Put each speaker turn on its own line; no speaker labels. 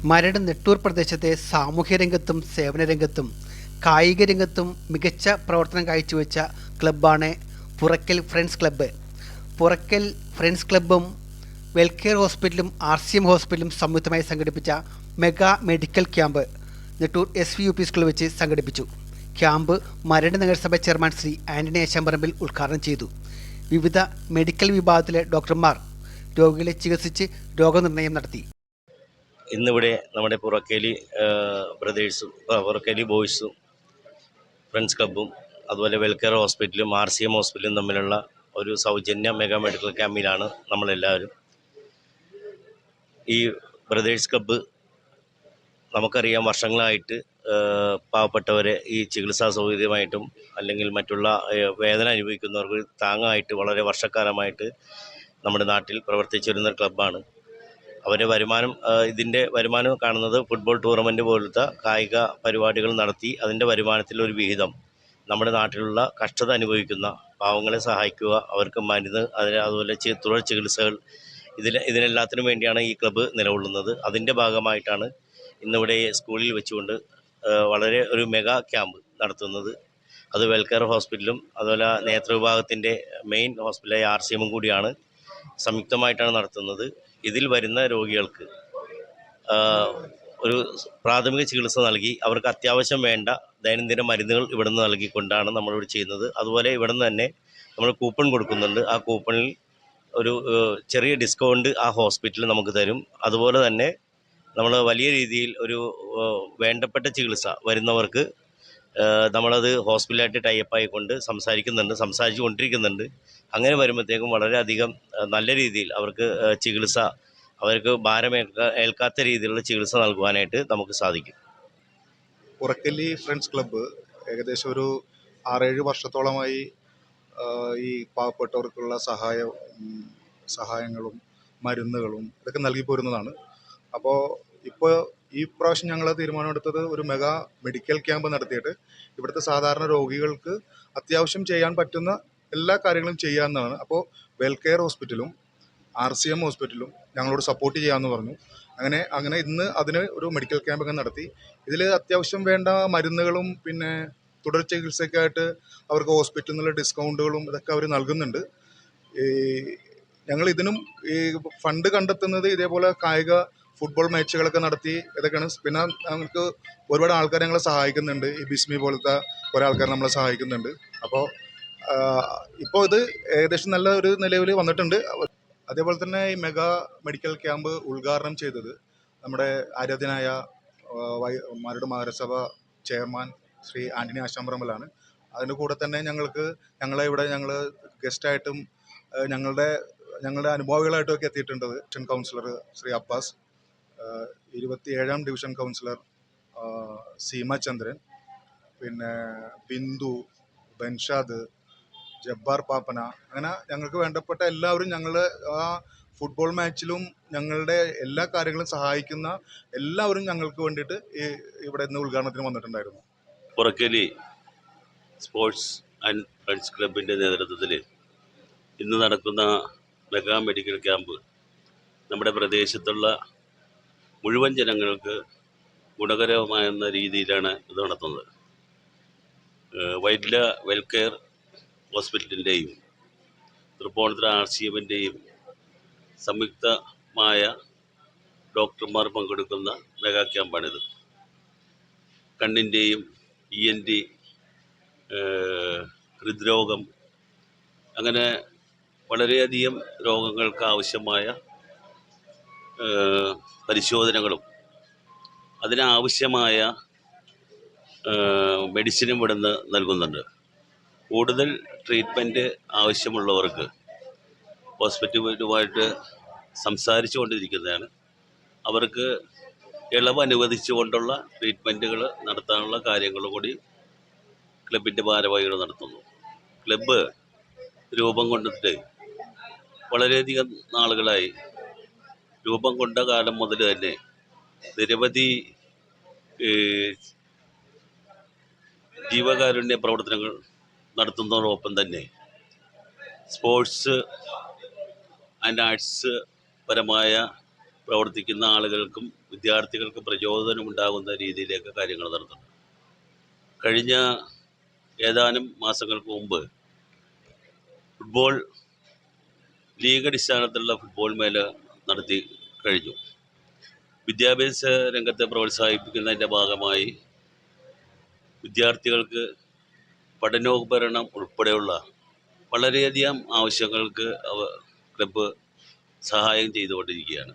മരട് നെട്ടൂർ പ്രദേശത്തെ സാമൂഹ്യ രംഗത്തും സേവന രംഗത്തും കായിക രംഗത്തും മികച്ച പ്രവർത്തനം കാഴ്ചവെച്ച ക്ലബ്ബാണ് Purakkal friends club. Purakkal friends ക്ലബ്ബും വെൽകെയർ ഹോസ്പിറ്റലും RCM ഹോസ്പിറ്റലും സംയുക്തമായി സംഘടിപ്പിച്ച mega medical camp Nettoor SVUP സ്കൂളിൽ വെച്ച് സംഘടിപ്പിച്ചു. ക്യാമ്പ് മരട് നഗരസഭ ചെയർമാൻ ശ്രീ ആന്റണി ഏശാമ്പറമ്പിൽ ഉദ്ഘാടനം ചെയ്തു. വിവിധ മെഡിക്കൽ വിഭാഗത്തിലെ ഡോക്ടർമാർ രോഗികളെ ചികിത്സിച്ച് രോഗനിർണയം നടത്തി.
ഇന്നിവിടെ നമ്മുടെ പുറക്കേലി ബ്രദേഴ്സും പുറക്കേലി ബോയ്സും ഫ്രണ്ട്സ് ക്ലബ്ബും അതുപോലെ വെൽകെയർ ഹോസ്പിറ്റലും RCM ഹോസ്പിറ്റലും തമ്മിലുള്ള ഒരു സൗജന്യ മെഗാ മെഡിക്കൽ ക്യാമ്പിലാണ് നമ്മളെല്ലാവരും. ഈ ബ്രദേഴ്സ് ക്ലബ്ബ് നമുക്കറിയാം, വർഷങ്ങളായിട്ട് പാവപ്പെട്ടവരെ ഈ ചികിത്സാ സൗകര്യമായിട്ടും അല്ലെങ്കിൽ മറ്റുള്ള വേദന അനുഭവിക്കുന്നവർക്ക് താങ്ങായിട്ട് വളരെ വർഷക്കാലമായിട്ട് നമ്മുടെ നാട്ടിൽ പ്രവർത്തിച്ചു വരുന്ന ക്ലബ്ബാണ്. അവരുടെ ഇതിൻ്റെ വരുമാനം കാണുന്നത് ഫുട്ബോൾ ടൂർണമെൻറ്റ് പോലത്തെ കായിക പരിപാടികൾ നടത്തി അതിൻ്റെ വരുമാനത്തിലൊരു വിഹിതം നമ്മുടെ നാട്ടിലുള്ള കഷ്ടത അനുഭവിക്കുന്ന പാവങ്ങളെ സഹായിക്കുക, അവർക്ക് മരുന്ന്, അതുപോലെ തുടർ ചികിത്സകൾ, ഇതിനെല്ലാത്തിനും വേണ്ടിയാണ് ഈ ക്ലബ്ബ് നിലകൊള്ളുന്നത്. അതിൻ്റെ ഭാഗമായിട്ടാണ് ഇന്നിവിടെ സ്കൂളിൽ വെച്ചുകൊണ്ട് വളരെ ഒരു മെഗാ ക്യാമ്പ് നടത്തുന്നത്. അത് വെൽകെയർ ഹോസ്പിറ്റലും അതുപോലെ നേത്രവിഭാഗത്തിൻ്റെ മെയിൻ ഹോസ്പിറ്റലായ RCM കൂടിയാണ് സംയുക്തമായിട്ടാണ് നടത്തുന്നത്. ഇതിൽ വരുന്ന രോഗികൾക്ക് ഒരു പ്രാഥമിക ചികിത്സ നൽകി അവർക്ക് അത്യാവശ്യം വേണ്ട ദൈനംദിന മരുന്നുകൾ ഇവിടെ നിന്ന് നൽകിക്കൊണ്ടാണ് നമ്മളിവിടെ ചെയ്യുന്നത്. അതുപോലെ ഇവിടെ നിന്ന് തന്നെ നമ്മൾ കൂപ്പൺ കൊടുക്കുന്നുണ്ട്. ആ കൂപ്പണിൽ ഒരു ചെറിയ ഡിസ്കൗണ്ട് ആ ഹോസ്പിറ്റലിൽ നമുക്ക് തരും. അതുപോലെ തന്നെ നമ്മൾ വലിയ രീതിയിൽ ഒരു വേണ്ടപ്പെട്ട ചികിത്സ വരുന്നവർക്ക് നമ്മളത് ഹോസ്പിറ്റലായിട്ട് ടൈപ്പ് ആയിക്കൊണ്ട് സംസാരിച്ചു കൊണ്ടിരിക്കുന്നുണ്ട്. അങ്ങനെ വരുമ്പോഴത്തേക്കും വളരെയധികം നല്ല രീതിയിൽ അവർക്ക് ചികിത്സ, അവർക്ക് ഏൽക്കാത്ത രീതിയിലുള്ള ചികിത്സ നൽകുവാനായിട്ട് നമുക്ക് സാധിക്കും.
പുറക്കല്ലി ഫ്രണ്ട്സ് ക്ലബ്ബ് ഏകദേശം ഒരു 6-7 വർഷത്തോളമായി ഈ പാവപ്പെട്ടവർക്കുള്ള സഹായങ്ങളും മരുന്നുകളും ഇതൊക്കെ നൽകി പോരുന്നതാണ്. അപ്പോൾ ഇപ്പോൾ ഈ പ്രാവശ്യം ഞങ്ങൾ തീരുമാനമെടുത്തത് ഒരു മെഗാ മെഡിക്കൽ ക്യാമ്പ് നടത്തിയിട്ട് ഇവിടുത്തെ സാധാരണ രോഗികൾക്ക് അത്യാവശ്യം ചെയ്യാൻ പറ്റുന്ന എല്ലാ കാര്യങ്ങളും ചെയ്യാവുന്നതാണ്. അപ്പോൾ വെൽകെയർ ഹോസ്പിറ്റലും RCM ഹോസ്പിറ്റലും ഞങ്ങളോട് സപ്പോർട്ട് ചെയ്യാമെന്ന് പറഞ്ഞു. അങ്ങനെ ഇന്ന് അതിന് ഒരു മെഡിക്കൽ ക്യാമ്പൊക്കെ നടത്തി. ഇതിൽ അത്യാവശ്യം വേണ്ട മരുന്നുകളും പിന്നെ തുടർ ചികിത്സയ്ക്കായിട്ട് അവർക്ക് ഹോസ്പിറ്റലിൽ നിന്നുള്ള ഡിസ്കൗണ്ടുകളും ഇതൊക്കെ അവർ നൽകുന്നുണ്ട്. ഞങ്ങൾ ഇതിനും ഈ ഫണ്ട് കണ്ടെത്തുന്നത് ഇതേപോലെ കായിക ഫുട്ബോൾ മാച്ചുകളൊക്കെ നടത്തി ഇതൊക്കെയാണ്. പിന്നെ നമുക്ക് ഒരുപാട് ആൾക്കാർ ഞങ്ങളെ സഹായിക്കുന്നുണ്ട്. ഈ ബിസ്മി പോലത്തെ കുറേ ആൾക്കാർ നമ്മളെ സഹായിക്കുന്നുണ്ട്. അപ്പോൾ ഇപ്പോൾ ഇത് ഏകദേശം നല്ല ഒരു നിലവിൽ വന്നിട്ടുണ്ട്. അതേപോലെ തന്നെ ഈ മെഗാ മെഡിക്കൽ ക്യാമ്പ് ഉദ്ഘാടനം ചെയ്തത് നമ്മുടെ ആരാധ്യനായ മരട് നഗരസഭ ചെയർമാൻ ശ്രീ ആന്റണി ഏശാമ്പറമ്പിലാണ്. അതിൻ്റെ കൂടെ തന്നെ ഞങ്ങൾ ഗസ്റ്റായിട്ടും ഞങ്ങളുടെ അനുഭാവികളായിട്ടുമൊക്കെ എത്തിയിട്ടുണ്ട് ഡിവിഷൻ കൗൺസിലർ ശ്രീ അബ്ബാസ്, 27ാം ഡിവിഷൻ കൗൺസിലർ സീമ ചന്ദ്രൻ, പിന്നെ ബിന്ദു, ബൻഷാദ്, ജബ്ബാർ പാപ്പന, അങ്ങനെ ഞങ്ങൾക്ക് വേണ്ടപ്പെട്ട എല്ലാവരും ഞങ്ങളുടെ ആ ഫുട്ബോൾ മാച്ചിലും ഞങ്ങളുടെ എല്ലാ കാര്യങ്ങളും സഹായിക്കുന്ന എല്ലാവരും ഞങ്ങൾക്ക് വേണ്ടിയിട്ട് ഇവിടെ ഇന്ന് ഉദ്ഘാടനത്തിന് വന്നിട്ടുണ്ടായിരുന്നു.
പുറക്കേലി സ്പോർട്സ് ആൻഡ് ഫ്രണ്ട്സ് ക്ലബിൻ്റെ നേതൃത്വത്തിൽ ഇന്ന് നടക്കുന്ന മെഗാ മെഡിക്കൽ ക്യാമ്പ് നമ്മുടെ പ്രദേശത്തുള്ള മുഴുവൻ ജനങ്ങൾക്ക് ഗുണകരമാകുന്ന രീതിയിലാണ് ഇത് നടത്തുന്നത്. വൈറ്റ്ല വെൽകെയർ ഹോസ്പിറ്റലിൻ്റെയും തൃപ്പൂണിത്തുറ RCMൻ്റെയും സംയുക്തമായ ഡോക്ടർമാർ പങ്കെടുക്കുന്ന മെഗാ ക്യാമ്പാണിത്. കണ്ണിൻ്റെയും ENT, ഹൃദ്രോഗം, അങ്ങനെ വളരെയധികം രോഗങ്ങൾക്ക് ആവശ്യമായ പരിശോധനകളും അതിനാവശ്യമായ മെഡിസിനും ഇവിടുന്ന് നൽകുന്നുണ്ട്. കൂടുതൽ ട്രീറ്റ്മെൻറ്റ് ആവശ്യമുള്ളവർക്ക് ഹോസ്പിറ്റലുമായിട്ട് സംസാരിച്ചു കൊണ്ടിരിക്കുന്നതാണ്. അവർക്ക് ഇളവ് അനുവദിച്ചുകൊണ്ടുള്ള ട്രീറ്റ്മെൻറ്റുകൾ നടത്താനുള്ള കാര്യങ്ങൾ കൂടി ക്ലബിൻ്റെ ഭാരവാഹികൾ നടത്തുന്നു. ക്ലബ്ബ് രൂപം കൊണ്ടിട്ട് വളരെയധികം നാളുകളായി. രൂപം കൊണ്ട കാലം മുതൽ തന്നെ നിരവധി ജീവകാരുണ്യ പ്രവർത്തനങ്ങൾ നടത്തുന്നതോടൊപ്പം തന്നെ സ്പോർട്സ് ആൻഡ് ആർട്സ് പരമായ പ്രവർത്തിക്കുന്ന ആളുകൾക്കും വിദ്യാർത്ഥികൾക്കും പ്രചോദനം ഉണ്ടാകുന്ന രീതിയിലേക്ക് കാര്യങ്ങൾ നടത്തുന്നു. കഴിഞ്ഞ ഏതാനും മാസങ്ങൾക്ക് മുമ്പ് ഫുട്ബോൾ ലീഗ് അടിസ്ഥാനത്തിലുള്ള ഫുട്ബോൾ മേള നടത്തി കഴിഞ്ഞു. വിദ്യാഭ്യാസ രംഗത്തെ പ്രോത്സാഹിപ്പിക്കുന്നതിൻ്റെ ഭാഗമായി വിദ്യാർത്ഥികൾക്ക് പഠനോപകരണം ഉൾപ്പെടെയുള്ള വളരെയധികം ആവശ്യങ്ങൾക്ക് ക്ലബ്ബ് സഹായം ചെയ്തുകൊണ്ടിരിക്കുകയാണ്.